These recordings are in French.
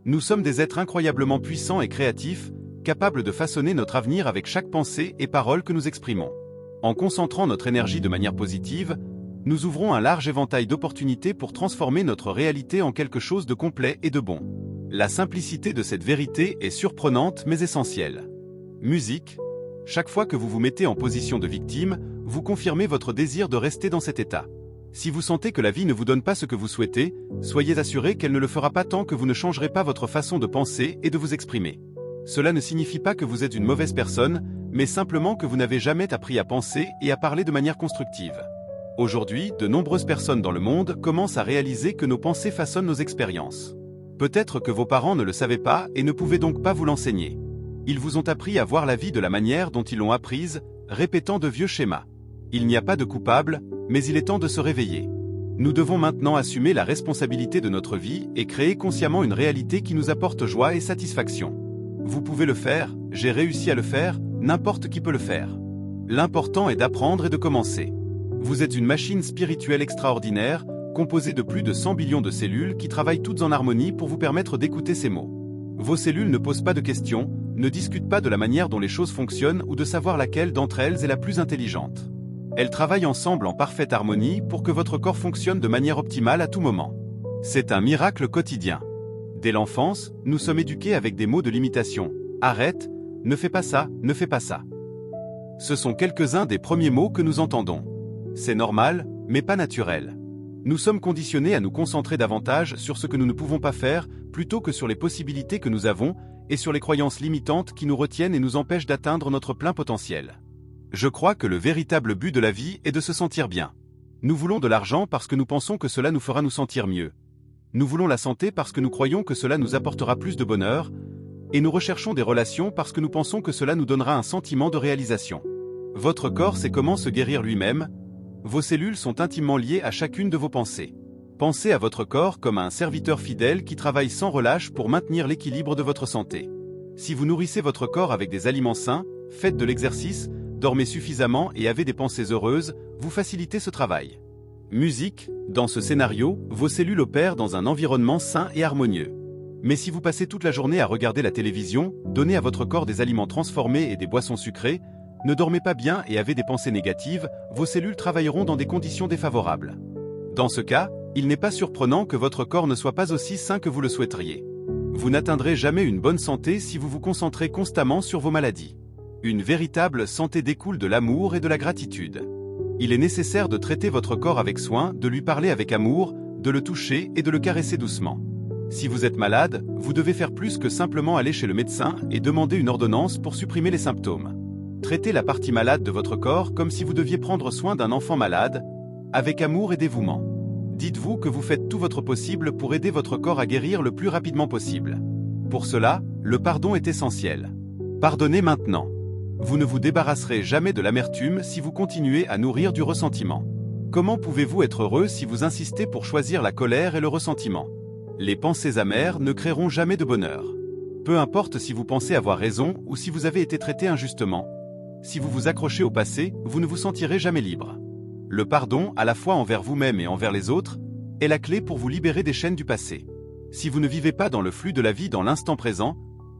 Nous sommes des êtres incroyablement puissants et créatifs, capables de façonner notre avenir avec chaque pensée et parole que nous exprimons. En concentrant notre énergie de manière positive, nous ouvrons un large éventail d'opportunités pour transformer notre réalité en quelque chose de complet et de bon. La simplicité de cette vérité est surprenante mais essentielle. Musique. Chaque fois que vous vous mettez en position de victime, vous confirmez votre désir de rester dans cet état. Si vous sentez que la vie ne vous donne pas ce que vous souhaitez, soyez assuré qu'elle ne le fera pas tant que vous ne changerez pas votre façon de penser et de vous exprimer. Cela ne signifie pas que vous êtes une mauvaise personne, mais simplement que vous n'avez jamais appris à penser et à parler de manière constructive. Aujourd'hui, de nombreuses personnes dans le monde commencent à réaliser que nos pensées façonnent nos expériences. Peut-être que vos parents ne le savaient pas et ne pouvaient donc pas vous l'enseigner. Ils vous ont appris à voir la vie de la manière dont ils l'ont apprise, répétant de vieux schémas. Il n'y a pas de coupable, mais il est temps de se réveiller. Nous devons maintenant assumer la responsabilité de notre vie et créer consciemment une réalité qui nous apporte joie et satisfaction. Vous pouvez le faire, j'ai réussi à le faire, n'importe qui peut le faire. L'important est d'apprendre et de commencer. Vous êtes une machine spirituelle extraordinaire, composée de plus de 100 billions de cellules qui travaillent toutes en harmonie pour vous permettre d'écouter ces mots. Vos cellules ne posent pas de questions, ne discutent pas de la manière dont les choses fonctionnent ou de savoir laquelle d'entre elles est la plus intelligente. Elles travaillent ensemble en parfaite harmonie pour que votre corps fonctionne de manière optimale à tout moment. C'est un miracle quotidien. Dès l'enfance, nous sommes éduqués avec des mots de limitation. Arrête, ne fais pas ça, ne fais pas ça. Ce sont quelques-uns des premiers mots que nous entendons. C'est normal, mais pas naturel. Nous sommes conditionnés à nous concentrer davantage sur ce que nous ne pouvons pas faire, plutôt que sur les possibilités que nous avons, et sur les croyances limitantes qui nous retiennent et nous empêchent d'atteindre notre plein potentiel. Je crois que le véritable but de la vie est de se sentir bien. Nous voulons de l'argent parce que nous pensons que cela nous fera nous sentir mieux. Nous voulons la santé parce que nous croyons que cela nous apportera plus de bonheur, et nous recherchons des relations parce que nous pensons que cela nous donnera un sentiment de réalisation. Votre corps sait comment se guérir lui-même. Vos cellules sont intimement liées à chacune de vos pensées. Pensez à votre corps comme à un serviteur fidèle qui travaille sans relâche pour maintenir l'équilibre de votre santé. Si vous nourrissez votre corps avec des aliments sains, faites de l'exercice, dormez suffisamment et avez des pensées heureuses, vous facilitez ce travail. Musique. Dans ce scénario, vos cellules opèrent dans un environnement sain et harmonieux. Mais si vous passez toute la journée à regarder la télévision, donnez à votre corps des aliments transformés et des boissons sucrées, ne dormez pas bien et avez des pensées négatives, vos cellules travailleront dans des conditions défavorables. Dans ce cas, il n'est pas surprenant que votre corps ne soit pas aussi sain que vous le souhaiteriez. Vous n'atteindrez jamais une bonne santé si vous vous concentrez constamment sur vos maladies. Une véritable santé découle de l'amour et de la gratitude. Il est nécessaire de traiter votre corps avec soin, de lui parler avec amour, de le toucher et de le caresser doucement. Si vous êtes malade, vous devez faire plus que simplement aller chez le médecin et demander une ordonnance pour supprimer les symptômes. Traitez la partie malade de votre corps comme si vous deviez prendre soin d'un enfant malade, avec amour et dévouement. Dites-vous que vous faites tout votre possible pour aider votre corps à guérir le plus rapidement possible. Pour cela, le pardon est essentiel. Pardonnez maintenant. Vous ne vous débarrasserez jamais de l'amertume si vous continuez à nourrir du ressentiment. Comment pouvez-vous être heureux si vous insistez pour choisir la colère et le ressentiment? Les pensées amères ne créeront jamais de bonheur. Peu importe si vous pensez avoir raison ou si vous avez été traité injustement. Si vous vous accrochez au passé, vous ne vous sentirez jamais libre. Le pardon, à la fois envers vous-même et envers les autres, est la clé pour vous libérer des chaînes du passé. Si vous ne vivez pas dans le flux de la vie dans l'instant présent,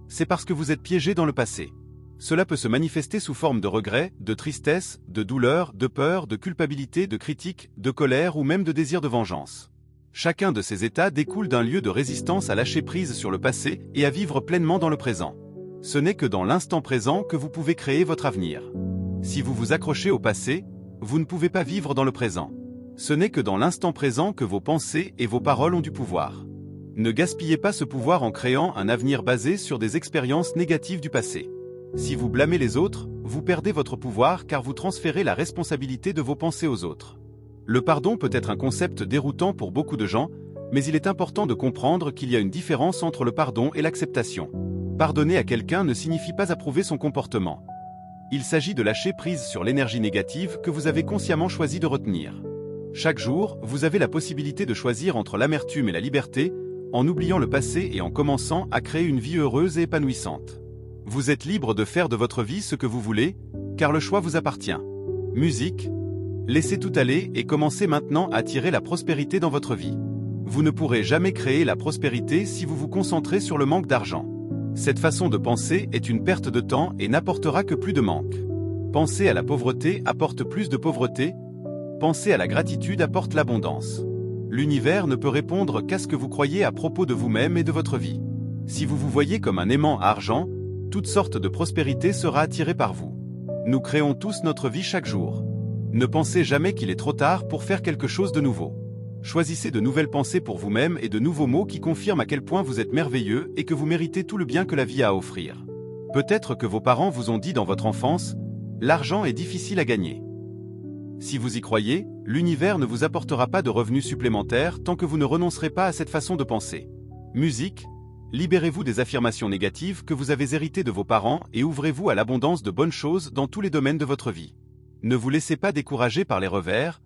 c'est parce que vous êtes piégé dans le passé. Cela peut se manifester sous forme de regret, de tristesse, de douleur, de peur, de culpabilité, de critique, de colère ou même de désir de vengeance. Chacun de ces états découle d'un lieu de résistance à lâcher prise sur le passé et à vivre pleinement dans le présent. Ce n'est que dans l'instant présent que vous pouvez créer votre avenir. Si vous vous accrochez au passé, vous ne pouvez pas vivre dans le présent. Ce n'est que dans l'instant présent que vos pensées et vos paroles ont du pouvoir. Ne gaspillez pas ce pouvoir en créant un avenir basé sur des expériences négatives du passé. Si vous blâmez les autres, vous perdez votre pouvoir car vous transférez la responsabilité de vos pensées aux autres. Le pardon peut être un concept déroutant pour beaucoup de gens, mais il est important de comprendre qu'il y a une différence entre le pardon et l'acceptation. Pardonner à quelqu'un ne signifie pas approuver son comportement. Il s'agit de lâcher prise sur l'énergie négative que vous avez consciemment choisi de retenir. Chaque jour, vous avez la possibilité de choisir entre l'amertume et la liberté, en oubliant le passé et en commençant à créer une vie heureuse et épanouissante. Vous êtes libre de faire de votre vie ce que vous voulez, car le choix vous appartient. Musique. Laissez tout aller et commencez maintenant à attirer la prospérité dans votre vie. Vous ne pourrez jamais créer la prospérité si vous vous concentrez sur le manque d'argent. Cette façon de penser est une perte de temps et n'apportera que plus de manque. Penser à la pauvreté apporte plus de pauvreté. Penser à la gratitude apporte l'abondance. L'univers ne peut répondre qu'à ce que vous croyez à propos de vous-même et de votre vie. Si vous vous voyez comme un aimant à argent, toute sorte de prospérité sera attirée par vous. Nous créons tous notre vie chaque jour. Ne pensez jamais qu'il est trop tard pour faire quelque chose de nouveau. Choisissez de nouvelles pensées pour vous-même et de nouveaux mots qui confirment à quel point vous êtes merveilleux et que vous méritez tout le bien que la vie a à offrir. Peut-être que vos parents vous ont dit dans votre enfance, « L'argent est difficile à gagner ». Si vous y croyez, l'univers ne vous apportera pas de revenus supplémentaires tant que vous ne renoncerez pas à cette façon de penser. Musique, libérez-vous des affirmations négatives que vous avez héritées de vos parents et ouvrez-vous à l'abondance de bonnes choses dans tous les domaines de votre vie. Ne vous laissez pas décourager par les revers,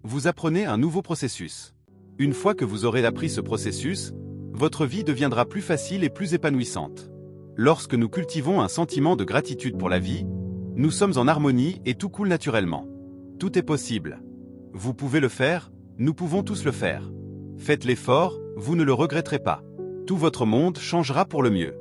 vous apprenez un nouveau processus. Une fois que vous aurez appris ce processus, votre vie deviendra plus facile et plus épanouissante. Lorsque nous cultivons un sentiment de gratitude pour la vie, nous sommes en harmonie et tout coule naturellement. Tout est possible. Vous pouvez le faire, nous pouvons tous le faire. Faites l'effort, vous ne le regretterez pas. Tout votre monde changera pour le mieux.